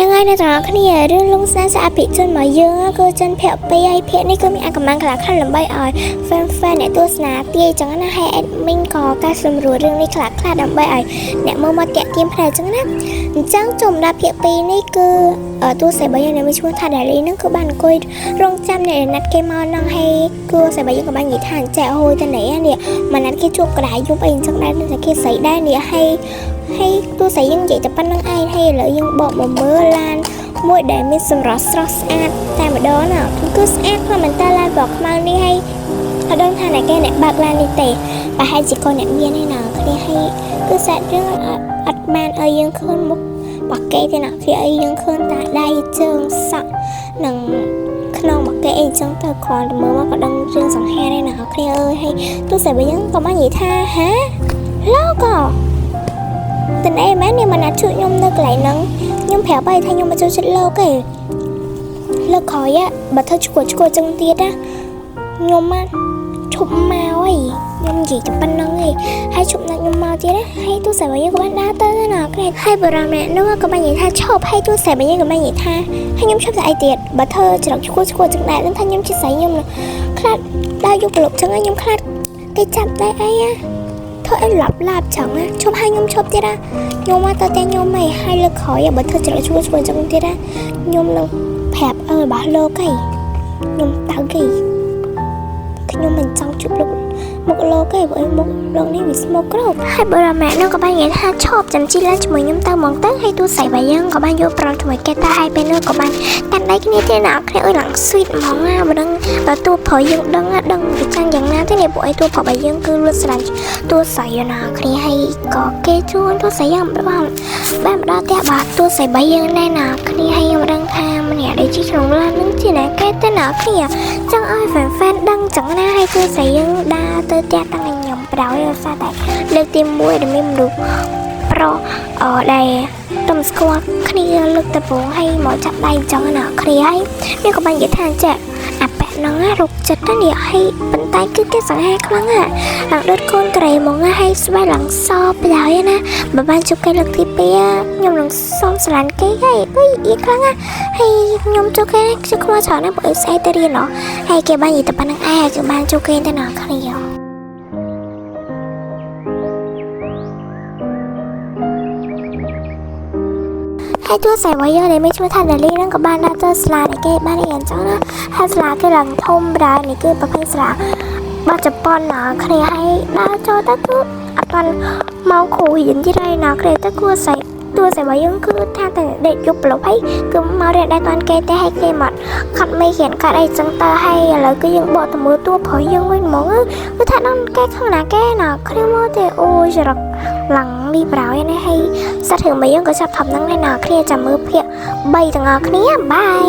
នឹងហើយនៅត្រង់គ្នារឿងលងស្នេហ៍សាភិជនមកយើងគឺចិនភ័ក្រពីឲ្យភ័ក្រនេះគឺមានអាកម្លាំងខ្លះខ្លះដើម្បីឲ្យ fan អ្នកទស្សនាទាយចឹងណាហើយ admin ក៏កែសម្រួលរឿងនេះខ្លះដើម្បីឲ្យអ្នកមើលមកតាក់ទាញផ្នែកចឹងណាអញ្ចឹងចំដាប់ភ័ក្រពីនេះគឺទស្សន៍របស់យើងមានឈ្មោះថា Daily ហ្នឹងគឺបានអង្គុយរងចាំអ្នកណាត់គេមកហ្នឹងហើយគឺស្រីរបស់យើងក៏បាននិយាយថាចែកហួយទៅនេះនេះមកណាត់គេជួបកដាយយប់អីអញ្ចឹងដែរតែគេស្រីដែរនេះហើយទស្សន៍យើងនិយាយតែប៉ុណ្្នឹងឯងហើយឥឡូវយើងបកមកមើលឡានមួយដែលមានសម្រស់ស្រស់ស្អាតតែម្ដងណាគឺស្អាតខ្លាំងមែនតើឡានបកខ្មៅនេះហើយអត់ដឹងថាអ្នកបើកឡាននេះទេប្រហែលជាកូនអ្នកមានឯណាគ្នាហើយគឺសាច់រឿងអត់បានឲ្យយើងឃើញមុខបាក់កេទេណាគេឲ្យយើងឃើញតែដៃជើងសក់និងក្នុងមកគេអីចឹងទៅគ្រាន់តែមើលមកក៏ដឹងរឿងសង្ហាដែរណាគ្នាអើយហើយទោះស្រីរបស់យើងក៏បាននិយាយថាហាលោកក៏តែឯមែននេះមិនអាចជួយខ្ញុំនៅកន្លែងហ្នឹងខ្ញុំប្រាប់ឲ្យថាខ្ញុំមកចូលចិត្តលោកទេលោកក្រោយបើធ្វើឈួរចឹងទៀតណាខ្ញុំឈប់មកអីខ្ញុំនិយាយតែប៉ុណ្្នឹងឯងហើយឈប់ណាត់ខ្ញុំមកទៀតណាហើយទូស្រីរបស់យើងក៏បានដើរទៅណាគ្នាហើយបរិមាណនោះក៏បាននិយាយថាឈប់ហើយទូស្រីរបស់យើងក៏បាននិយាយថាហើយខ្ញុំឈប់ស្អីទៀតបើធ្វើច្រកឈួរចឹងដែរនឹងថាខ្ញុំជាស្រីខ្ញុំខ្លាចដើរយកប្រឡប់ចឹងខ្ញុំខ្លាចគេចាប់ដែរអីធ្វើអីឡាប់ចឹងឈប់ហើយខ្ញុំឈប់ទៀតណាខ្ញុំមកទៅតែខ្ញុំឯងហើយលើកក្រោយបើធ្វើច្រកឈួរចឹងទៀតណាខ្ញុំនឹងប្រាប់របស់លោកឯងខ្ញុំតើគេខ្ញុំមិនចង់ជួបលោកមុខលោកទេព្រោះមុខលោកនេះវាស្មុគក្រោបហើយបើរ៉ាម៉ាក់នោះក៏បាននិយាយថាឈប់ចាំជីឡាជាមួយខ្ញុំទៅហ្មងទៅហើយទូស្រីរបស់យើងក៏បានយកប្រងជាមួយគេទៅហើយពេលនោះក៏បានកាន់ដៃគ្នាទេណាគ្នាអើយឡើងស្វីតហ្មងណាបើដឹងបើតួប្រុសយើងដឹងវាចាំងយ៉ាងណាទេនេះពួកឯងតួប្រុសរបស់យើងគឺលួចស្រឡាញ់តួស្រីណាគ្នាហើយក៏គេជួនតួស្រីយ៉ាងបានមកដល់ផ្ទះបាទតួស្រីរបស់យើងណែណាគ្នាហើយខ្ញុំដឹងថាម្នាក់ដែលជីក្នុងឡាននឹងជាណាគេទៅណាគ្នាចង់ឲ្យ fan ដឹងចឹងណាហើយតួស្រីយើងដើរទៅផ្ទះតាំងឲ្យខ្ញុំប្រដោយឲ្យសារតែលើកទី1ដែលមានមនុស្សប្រុសដែលទំស្គាល់គ្នាលើកតពងឲ្យមកចាប់ដៃចឹងណាគ្នាហើយនេះក៏បាននិយាយថាចាអាប៉ែហ្នឹងរុកចិត្តណានេះហើយប៉ុន្តែគឺគេសង្ហាខ្លាំងណាស់ឡើងដុតកូនក្រែហ្មងហើយស្បែកឡើងសប្រដោយណាបើបានជួបគេលើកទី2ខ្ញុំនឹងសុំស្រឡាញ់គេហើយអីខ្លាំងណាស់ហើយខ្ញុំជួបគេគឺខ្មោចច្រើនណាស់បើស្អីទៅរៀនណោះហើយគេបាននិយាយតែប៉ុណ្្នឹងឯងគឺបានជួបគេទៅណាគ្នាហើយទូស្រីរបស់យើងដែលមានឈ្មោះថា Daily ហ្នឹងក៏បានដាក់ទៅស្លាដែលគេបានរៀនចឹងណាហើយស្លាគេឡើងធំប្រហែលនេះគឺប្រភេទស្លាបាត់ជប៉ុនណាគ្នាហើយដើរចូលទៅគឺអត់ទាន់មកគ្រូរៀនទៀតហើយណាគ្នាទៅគួរស្រីទូស្រីរបស់យើងគឺថាតែដេកយប់ប្រឡប់ហើយគឺមករៀនដែរតាន់គេទេហើយគេមកខត់មេរៀនកាត់អីចឹងទៅហើយឥឡូវគឺយើងបកទៅមើលតួប្រុសយើងវិញហ្មងគឺថាដល់គេខាងណាគេណាគ្នាមកទេអូយចរកឡើងនេះប្រោយណាហើយសាច់រឿងរបស់យើងក៏ចាប់ថប់ហ្នឹងដែរណាគ្នាចាំមើលភាគ3ទាំងអស់គ្នាបាយ